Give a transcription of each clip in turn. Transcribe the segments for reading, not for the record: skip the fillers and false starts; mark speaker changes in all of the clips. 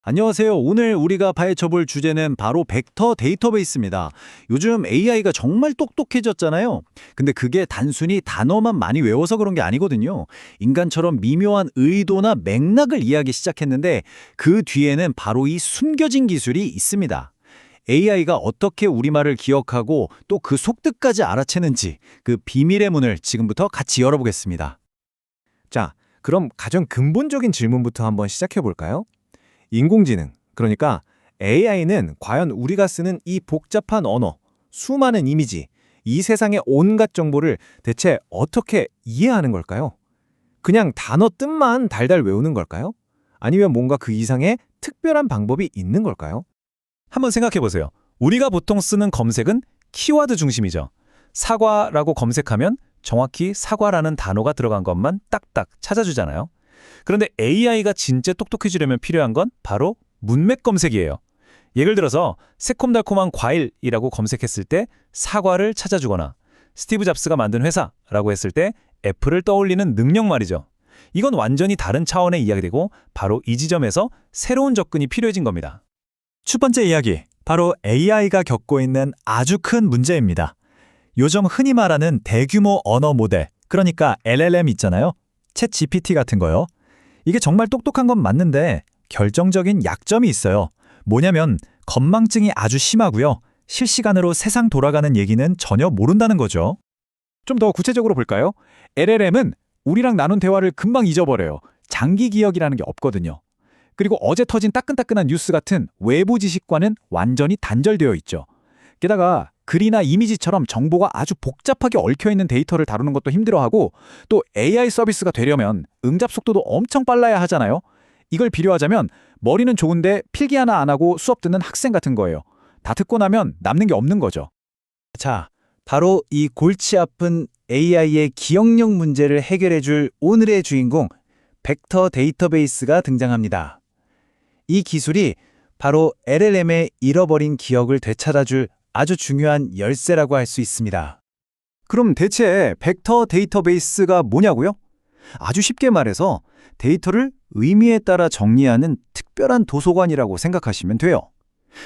Speaker 1: 안녕하세요. 오늘 우리가 파헤쳐볼 주제는 바로 벡터 데이터베이스입니다. 요즘 AI가 정말 똑똑해졌잖아요. 근데 그게 단순히 단어만 많이 외워서 그런 게 아니거든요. 인간처럼 미묘한 의도나 맥락을 이해하기 시작했는데 그 뒤에는 바로 이 숨겨진 기술이 있습니다. AI가 어떻게 우리말을 기억하고 또 그 속뜻까지 알아채는지 그 비밀의 문을 지금부터 같이 열어보겠습니다.
Speaker 2: 자, 그럼 가장 근본적인 질문부터 한번 시작해 볼까요? 인공지능, 그러니까 AI는 과연 우리가 쓰는 이 복잡한 언어, 수많은 이미지, 이 세상의 온갖 정보를 대체 어떻게 이해하는 걸까요? 그냥 단어 뜻만 달달 외우는 걸까요? 아니면 뭔가 그 이상의 특별한 방법이 있는 걸까요?
Speaker 3: 한번 생각해 보세요. 우리가 보통 쓰는 검색은 키워드 중심이죠. 사과라고 검색하면 정확히 사과라는 단어가 들어간 것만 딱딱 찾아주잖아요. 그런데 AI가 진짜 똑똑해지려면 필요한 건 바로 문맥 검색이에요. 예를 들어서 새콤달콤한 과일이라고 검색했을 때 사과를 찾아주거나 스티브 잡스가 만든 회사라고 했을 때 애플을 떠올리는 능력 말이죠. 이건 완전히 다른 차원의 이야기되고 바로 이 지점에서 새로운 접근이 필요해진 겁니다.
Speaker 1: 첫 번째 이야기, 바로 AI가 겪고 있는 아주 큰 문제입니다. 요즘 흔히 말하는 대규모 언어 모델, 그러니까 LLM 있잖아요. 챗 GPT 같은 거요. 이게 정말 똑똑한 건 맞는데 결정적인 약점이 있어요. 뭐냐면 건망증이 아주 심하고요. 실시간으로 세상 돌아가는 얘기는 전혀 모른다는 거죠.
Speaker 2: 좀 더 구체적으로 볼까요? LLM은 우리랑 나눈 대화를 금방 잊어버려요. 장기 기억이라는 게 없거든요. 그리고 어제 터진 따끈따끈한 뉴스 같은 외부 지식과는 완전히 단절되어 있죠. 게다가 글이나 이미지처럼 정보가 아주 복잡하게 얽혀있는 데이터를 다루는 것도 힘들어하고 또 AI 서비스가 되려면 응답 속도도 엄청 빨라야 하잖아요. 이걸 비교하자면 머리는 좋은데 필기 하나 안 하고 수업 듣는 학생 같은 거예요. 다 듣고 나면 남는 게 없는 거죠.
Speaker 1: 자, 바로 이 골치 아픈 AI의 기억력 문제를 해결해줄 오늘의 주인공, 벡터 데이터베이스가 등장합니다. 이 기술이 바로 LLM의 잃어버린 기억을 되찾아줄 아주 중요한 열쇠라고 할 수 있습니다. 그럼 대체 벡터 데이터베이스가 뭐냐고요? 아주 쉽게 말해서 데이터를 의미에 따라 정리하는 특별한 도서관이라고 생각하시면 돼요.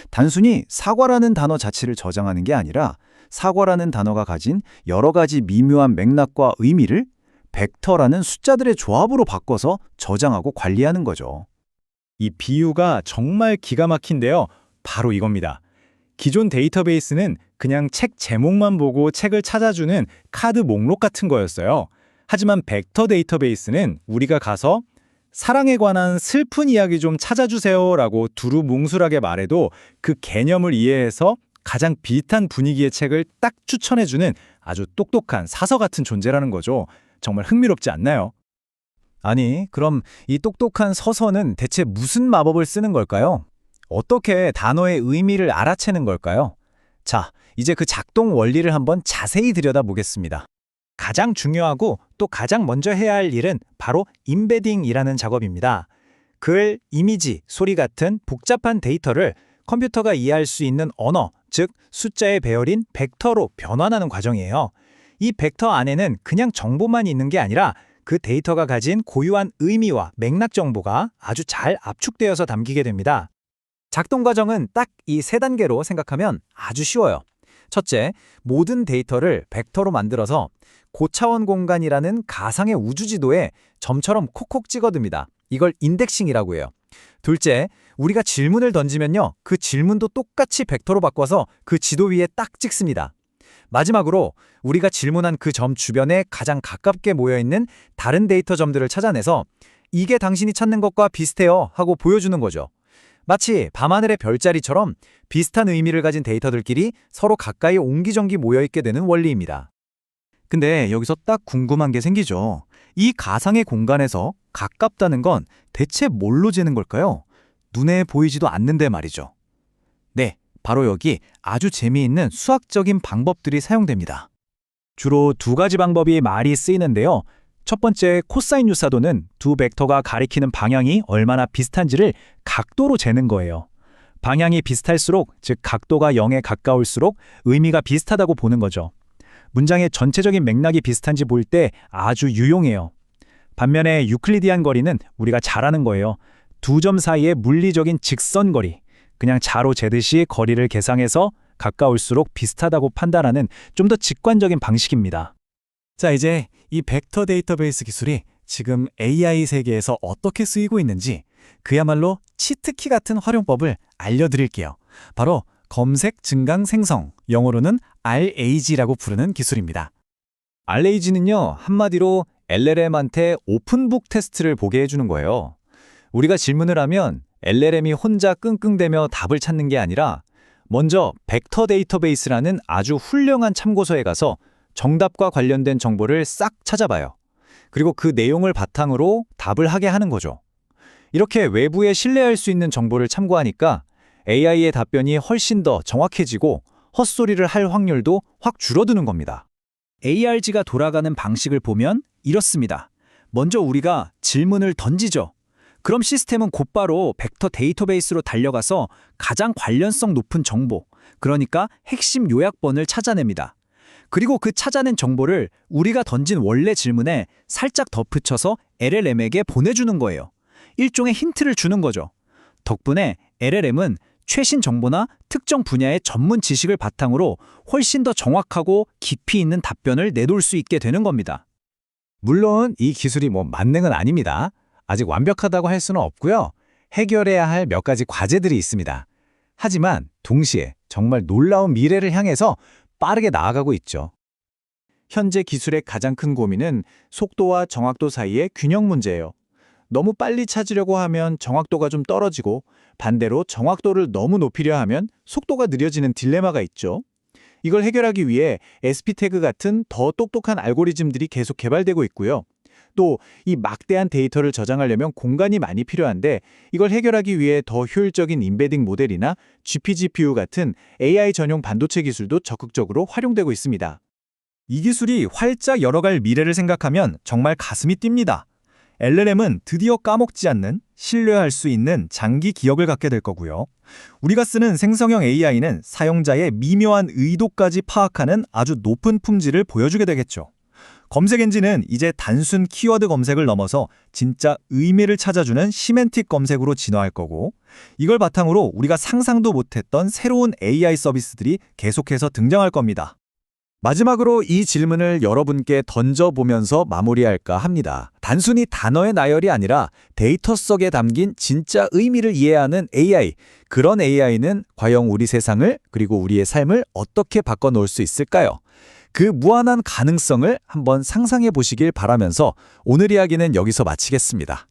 Speaker 1: 단순히 사과라는 단어 자체를 저장하는 게 아니라 사과라는 단어가 가진 여러 가지 미묘한 맥락과 의미를 벡터라는 숫자들의 조합으로 바꿔서 저장하고 관리하는 거죠.
Speaker 2: 이 비유가 정말 기가 막힌데요. 바로 이겁니다. 기존 데이터베이스는 그냥 책 제목만 보고 책을 찾아주는 카드 목록 같은 거였어요. 하지만 벡터 데이터베이스는 우리가 가서 사랑에 관한 슬픈 이야기 좀 찾아주세요 라고 두루뭉술하게 말해도 그 개념을 이해해서 가장 비슷한 분위기의 책을 딱 추천해주는 아주 똑똑한 사서 같은 존재라는 거죠. 정말 흥미롭지 않나요?
Speaker 1: 아니, 그럼 이 똑똑한 서서는 대체 무슨 마법을 쓰는 걸까요? 어떻게 단어의 의미를 알아채는 걸까요? 자, 이제 그 작동 원리를 한번 자세히 들여다보겠습니다. 가장 중요하고 또 가장 먼저 해야 할 일은 바로 임베딩이라는 작업입니다. 글, 이미지, 소리 같은 복잡한 데이터를 컴퓨터가 이해할 수 있는 언어, 즉 숫자의 배열인 벡터로 변환하는 과정이에요. 이 벡터 안에는 그냥 정보만 있는 게 아니라 그 데이터가 가진 고유한 의미와 맥락 정보가 아주 잘 압축되어서 담기게 됩니다. 작동 과정은 딱 이 세 단계로 생각하면 아주 쉬워요. 첫째, 모든 데이터를 벡터로 만들어서 고차원 공간이라는 가상의 우주지도에 점처럼 콕콕 찍어둡니다. 이걸 인덱싱이라고 해요. 둘째, 우리가 질문을 던지면요, 그 질문도 똑같이 벡터로 바꿔서 그 지도 위에 딱 찍습니다. 마지막으로 우리가 질문한 그 점 주변에 가장 가깝게 모여있는 다른 데이터 점들을 찾아내서 이게 당신이 찾는 것과 비슷해요 하고 보여주는 거죠. 마치 밤하늘의 별자리처럼 비슷한 의미를 가진 데이터들끼리 서로 가까이 옹기종기 모여있게 되는 원리입니다. 근데 여기서 딱 궁금한 게 생기죠. 이 가상의 공간에서 가깝다는 건 대체 뭘로 재는 걸까요? 눈에 보이지도 않는데 말이죠. 네, 바로 여기 아주 재미있는 수학적인 방법들이 사용됩니다. 주로 두 가지 방법이 많이 쓰이는데요. 첫 번째, 코사인 유사도는 두 벡터가 가리키는 방향이 얼마나 비슷한지를 각도로 재는 거예요. 방향이 비슷할수록, 즉 각도가 0에 가까울수록 의미가 비슷하다고 보는 거죠. 문장의 전체적인 맥락이 비슷한지 볼 때 아주 유용해요. 반면에 유클리디안 거리는 우리가 잘 아는 거예요. 두 점 사이의 물리적인 직선거리, 그냥 자로 재듯이 거리를 계상해서 가까울수록 비슷하다고 판단하는 좀 더 직관적인 방식입니다.
Speaker 2: 자, 이제 이 벡터 데이터베이스 기술이 지금 AI 세계에서 어떻게 쓰이고 있는지 그야말로 치트키 같은 활용법을 알려드릴게요. 바로 검색 증강 생성, 영어로는 RAG라고 부르는 기술입니다.
Speaker 1: RAG는요, 한마디로 LLM한테 오픈북 테스트를 보게 해주는 거예요. 우리가 질문을 하면 LLM이 혼자 끙끙대며 답을 찾는 게 아니라 먼저 벡터 데이터베이스라는 아주 훌륭한 참고서에 가서 정답과 관련된 정보를 싹 찾아봐요. 그리고 그 내용을 바탕으로 답을 하게 하는 거죠. 이렇게 외부에 신뢰할 수 있는 정보를 참고하니까 AI의 답변이 훨씬 더 정확해지고 헛소리를 할 확률도 확 줄어드는 겁니다. ARG가 돌아가는 방식을 보면 이렇습니다. 먼저 우리가 질문을 던지죠. 그럼 시스템은 곧바로 벡터 데이터베이스로 달려가서 가장 관련성 높은 정보, 그러니까 핵심 요약본을 찾아냅니다. 그리고 그 찾아낸 정보를 우리가 던진 원래 질문에 살짝 덧붙여서 LLM에게 보내주는 거예요. 일종의 힌트를 주는 거죠. 덕분에 LLM은 최신 정보나 특정 분야의 전문 지식을 바탕으로 훨씬 더 정확하고 깊이 있는 답변을 내놓을 수 있게 되는 겁니다. 물론 이 기술이 만능은 아닙니다. 아직 완벽하다고 할 수는 없고요. 해결해야 할 몇 가지 과제들이 있습니다. 하지만 동시에 정말 놀라운 미래를 향해서 빠르게 나아가고 있죠. 현재 기술의 가장 큰 고민은 속도와 정확도 사이의 균형 문제예요. 너무 빨리 찾으려고 하면 정확도가 좀 떨어지고 반대로 정확도를 너무 높이려 하면 속도가 느려지는 딜레마가 있죠. 이걸 해결하기 위해 SP태그 같은 더 똑똑한 알고리즘들이 계속 개발되고 있고요. 또 이 막대한 데이터를 저장하려면 공간이 많이 필요한데 이걸 해결하기 위해 더 효율적인 임베딩 모델이나 GPGPU 같은 AI 전용 반도체 기술도 적극적으로 활용되고 있습니다. 이 기술이 활짝 열어갈 미래를 생각하면 정말 가슴이 뜁니다. LLM은 드디어 까먹지 않는, 신뢰할 수 있는 장기 기억을 갖게 될 거고요. 우리가 쓰는 생성형 AI는 사용자의 미묘한 의도까지 파악하는 아주 높은 품질을 보여주게 되겠죠. 검색 엔진은 이제 단순 키워드 검색을 넘어서 진짜 의미를 찾아주는 시멘틱 검색으로 진화할 거고, 이걸 바탕으로 우리가 상상도 못했던 새로운 AI 서비스들이 계속해서 등장할 겁니다. 마지막으로 이 질문을 여러분께 던져보면서 마무리할까 합니다. 단순히 단어의 나열이 아니라 데이터 속에 담긴 진짜 의미를 이해하는 AI, 그런 AI는 과연 우리 세상을 그리고 우리의 삶을 어떻게 바꿔놓을 수 있을까요? 그 무한한 가능성을 한번 상상해 보시길 바라면서 오늘 이야기는 여기서 마치겠습니다.